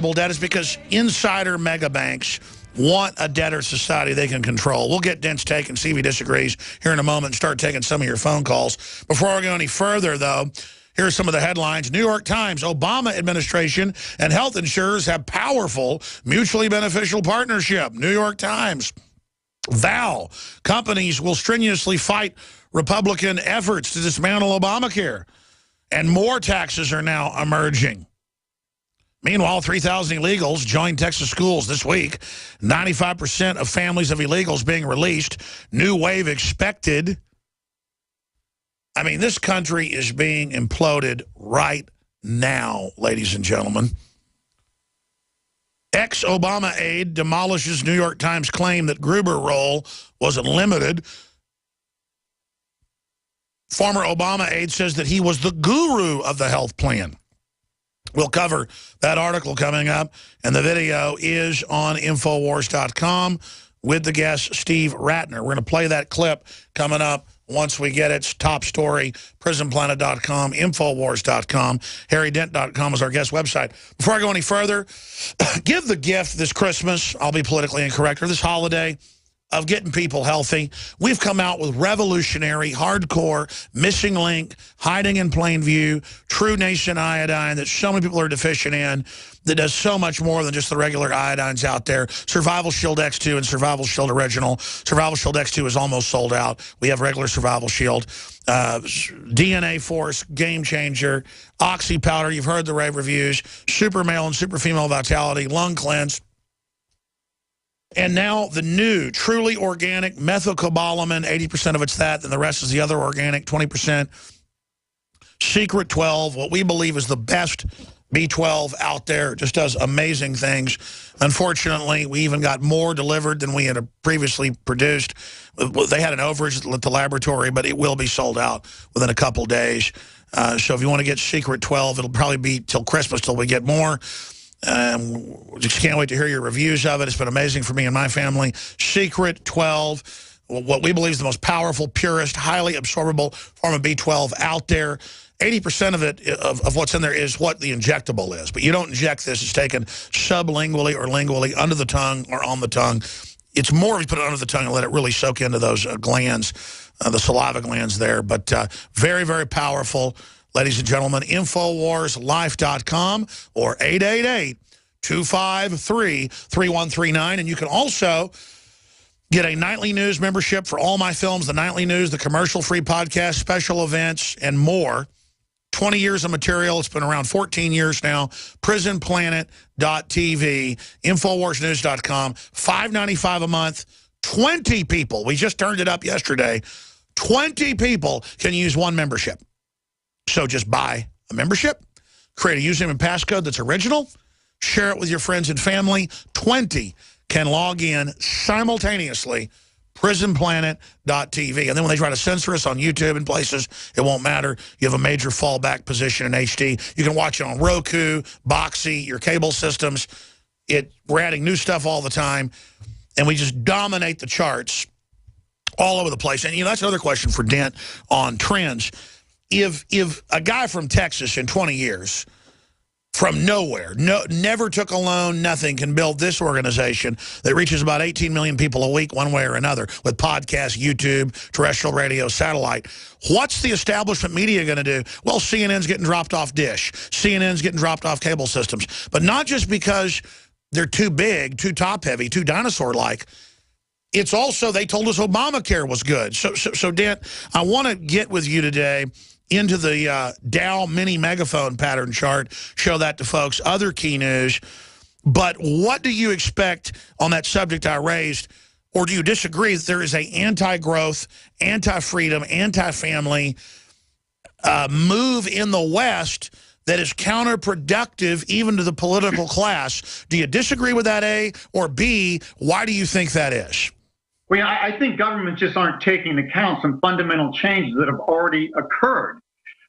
uncontrollable debt is because insider mega banks want a debtor society they can control. We'll get Dent's take and see if he disagrees here in a moment and start taking some of your phone calls. Before we go any further, though, here are some of the headlines. New York Times, Obama administration and health insurers have powerful, mutually beneficial partnership. New York Times. Vow, companies will strenuously fight Republican efforts to dismantle Obamacare. And more taxes are now emerging. Meanwhile, 3,000 illegals joined Texas schools this week. 95% of families of illegals being released. New wave expected. I mean, this country is being imploded right now, ladies and gentlemen. Ex-Obama aide demolishes New York Times claim that Gruber role wasn't limited. Former Obama aide says that he was the guru of the health plan. We'll cover that article coming up, and the video is on Infowars.com with the guest Steve Ratner. We're going to play that clip coming up once we get its top story, prisonplanet.com, Infowars.com, harrydent.com is our guest website. Before I go any further, give the gift this Christmas, I'll be politically incorrect, or this holiday, of getting people healthy. We've come out with revolutionary, hardcore, missing link, hiding in plain view, True Nation iodine that so many people are deficient in, that does so much more than just the regular iodines out there. Survival Shield X2 and Survival Shield Original. Survival Shield X2 is almost sold out. We have regular Survival Shield. DNA Force, game changer. Oxy Powder, you've heard the rave reviews. Super Male and Super Female Vitality, Lung Cleanse. And now the new, truly organic methylcobalamin, 80% of it's that, and the rest is the other organic, 20%. Secret 12, what we believe is the best B12 out there. It just does amazing things. Unfortunately, we even got more delivered than we had previously produced. They had an overage at the laboratory, but it will be sold out within a couple days. So if you want to get Secret 12, it'll probably be till Christmas till we get more. Just can't wait to hear your reviews of it. It's been amazing for me and my family. Secret 12, what we believe is the most powerful, purest, highly absorbable form of B12 out there. 80% of it, of what's in there, is what the injectable is. But you don't inject this. It's taken sublingually or lingually, under the tongue or on the tongue. It's more if you put it under the tongue and let it really soak into those glands, the saliva glands there. But very, very powerful. Ladies and gentlemen, InfoWarsLife.com or 888-253-3139. And you can also get a nightly news membership for all my films, the nightly news, the commercial-free podcast, special events, and more. 20 years of material. It's been around 14 years now. PrisonPlanet.tv, InfoWarsNews.com, $5.95 a month. 20 people. We just turned it up yesterday. 20 people can use one membership. So just buy a membership, create a username and passcode that's original, share it with your friends and family. 20 can log in simultaneously, prisonplanet.tv. And then when they try to censor us on YouTube and places, it won't matter. You have a major fallback position in HD. You can watch it on Roku, Boxy, your cable systems. We're adding new stuff all the time, and we just dominate the charts all over the place. And that's another question for Dent on trends. If a guy from Texas in 20 years, from nowhere, never took a loan, nothing, can build this organization that reaches about 18 million people a week one way or another with podcasts, YouTube, terrestrial radio, satellite, what's the establishment media going to do? Well, CNN's getting dropped off Dish. CNN's getting dropped off cable systems. But not just because they're too big, too top-heavy, too dinosaur-like. It's also they told us Obamacare was good. So Dent, I want to get with you today into the Dow mini megaphone pattern chart, show that to folks, other key news. But what do you expect on that subject I raised, or do you disagree that there is an anti-growth, anti-freedom, anti-family move in the West that is counterproductive even to the political class? Do you disagree with that, A? Or B, why do you think that is? Well, I think governments just aren't taking account some fundamental changes that have already occurred.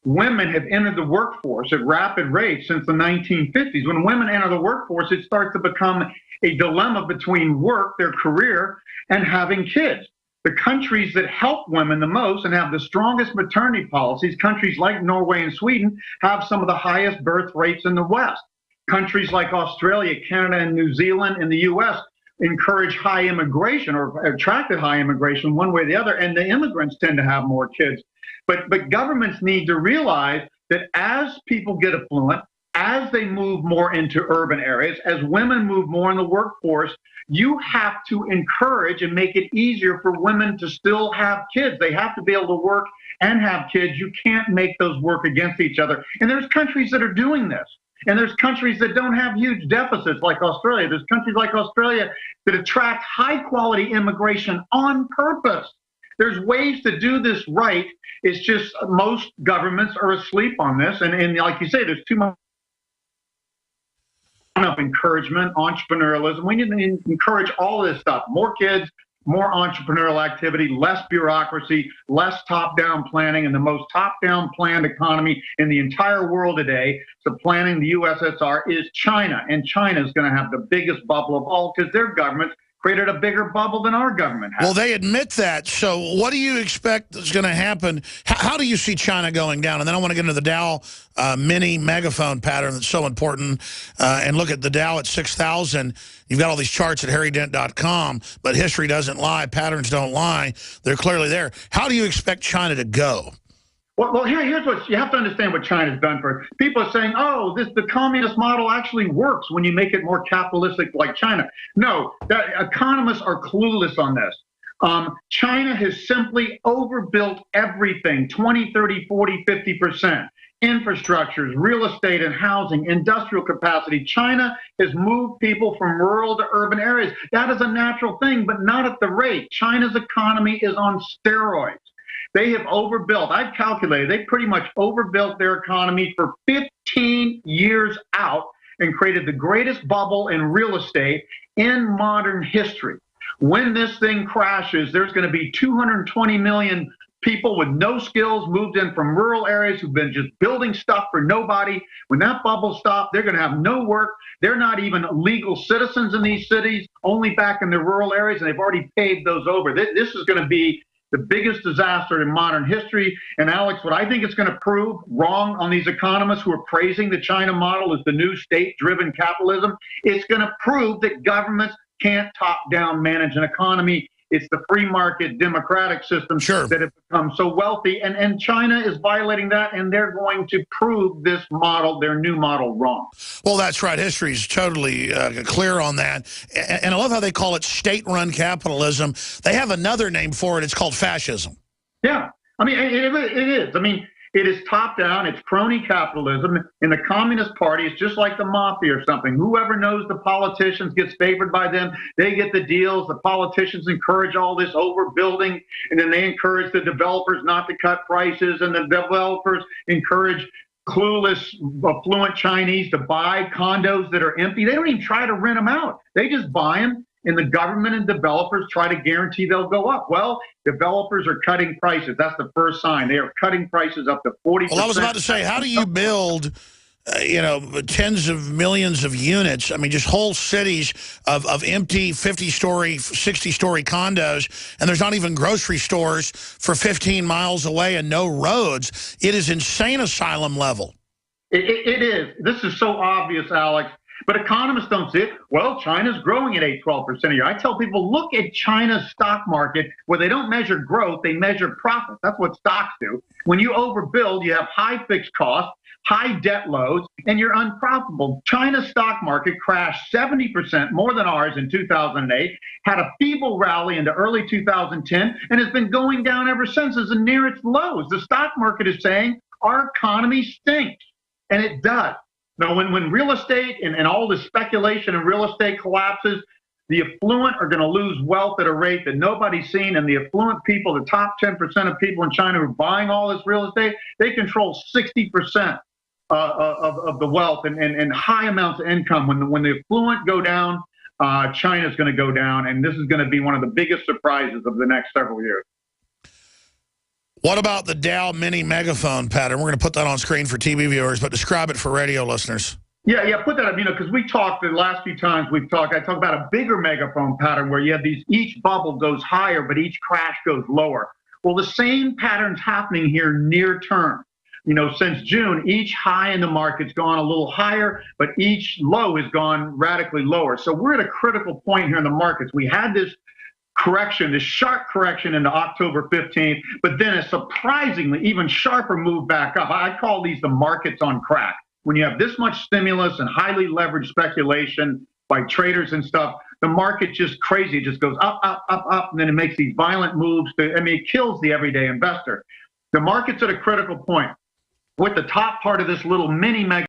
Women have entered the workforce at rapid rates since the 1950s. When women enter the workforce, it starts to become a dilemma between work, their career, and having kids. The countries that help women the most and have the strongest maternity policies, countries like Norway and Sweden, have some of the highest birth rates in the West. Countries like Australia, Canada, and New Zealand, and the U.S. encourage high immigration or attracted high immigration one way or the other, and the immigrants tend to have more kids. But governments need to realize that as people get affluent, as they move more into urban areas, as women move more in the workforce, you have to encourage and make it easier for women to still have kids. They have to be able to work and have kids. You can't make those work against each other. And there's countries that are doing this. And there's countries that don't have huge deficits like Australia. There's countries like Australia that attract high quality immigration on purpose. There's ways to do this right. It's just most governments are asleep on this. And like you say, there's too much encouragement, entrepreneurialism. We need to encourage all of this stuff. More kids, more entrepreneurial activity, less bureaucracy, less top-down planning, and the most top-down planned economy in the entire world today, supplanting the USSR, is China. And China is going to have the biggest bubble of all because their government created a bigger bubble than our government has. Well, they admit that. So what do you expect is going to happen? How do you see China going down? And then I want to get into the Dow mini megaphone pattern that's so important and look at the Dow at 6,000. You've got all these charts at harrydent.com, but history doesn't lie. Patterns don't lie. They're clearly there. How do you expect China to go? Well, here's what you have to understand what China's done for. People are saying, oh, the communist model actually works when you make it more capitalistic like China. No, economists are clueless on this. China has simply overbuilt everything, 20, 30, 40, 50%. Infrastructures, real estate and housing, industrial capacity. China has moved people from rural to urban areas. That is a natural thing, but not at the rate. China's economy is on steroids. They have overbuilt. I've calculated they pretty much overbuilt their economy for 15 years out and created the greatest bubble in real estate in modern history. When this thing crashes, there's going to be 220 million people with no skills moved in from rural areas who've been just building stuff for nobody. When that bubble stops, they're going to have no work. They're not even legal citizens in these cities, only back in the rural areas, and they've already paved those over. This is going to be the biggest disaster in modern history. And Alex, what I think it's going to prove wrong on these economists who are praising the China model as the new state-driven capitalism, it's going to prove that governments can't top-down manage an economy. It's the free market democratic system that have become so wealthy. And China is violating that, and they're going to prove this model, their new model, wrong. Well, that's right. History is totally clear on that. And I love how they call it state-run capitalism. They have another name for it. It's called fascism. Yeah. I mean, it is. I mean, it is top-down. It's crony capitalism. In the Communist Party, it's just like the mafia or something. Whoever knows the politicians gets favored by them. They get the deals. The politicians encourage all this overbuilding, and then they encourage the developers not to cut prices, and the developers encourage clueless, affluent Chinese to buy condos that are empty. They don't even try to rent them out. They just buy them. And the government and developers try to guarantee they'll go up. Well, developers are cutting prices. That's the first sign. They are cutting prices up to 40%. Well, I was about to say, how do you build, tens of millions of units? I mean, just whole cities of empty 50-story, 60-story condos, and there's not even grocery stores for 15 miles away and no roads. It is insane asylum level. It is. This is so obvious, Alex. But economists don't see it. Well, China's growing at 8-12% a year. I tell people, look at China's stock market where they don't measure growth, they measure profit. That's what stocks do. When you overbuild, you have high fixed costs, high debt loads, and you're unprofitable. China's stock market crashed 70% more than ours in 2008, had a feeble rally into early 2010, and has been going down ever since as near its lows. The stock market is saying our economy stinks, and it does. Now, when real estate and all the speculation in real estate collapses, the affluent are going to lose wealth at a rate that nobody's seen. And the affluent people, the top 10% of people in China who are buying all this real estate, they control 60% of the wealth and high amounts of income. When the affluent go down, China's going to go down. And this is going to be one of the biggest surprises of the next several years. What about the Dow mini megaphone pattern? We're going to put that on screen for TV viewers, but describe it for radio listeners. Yeah, put that up, because we talked the last few times I talked about a bigger megaphone pattern where you have each bubble goes higher, but each crash goes lower. Well, the same pattern's happening here near term. since June, each high in the market's gone a little higher, but each low has gone radically lower. So we're at a critical point here in the markets. We had this correction, this sharp correction into October 15th, but then a surprisingly even sharper move back up. I call these the markets on crack. When you have this much stimulus and highly leveraged speculation by traders and stuff, the market just crazy. It just goes up, up, up, up, and then it makes these violent moves. It kills the everyday investor. The market's at a critical point. With the top part of this little mini mega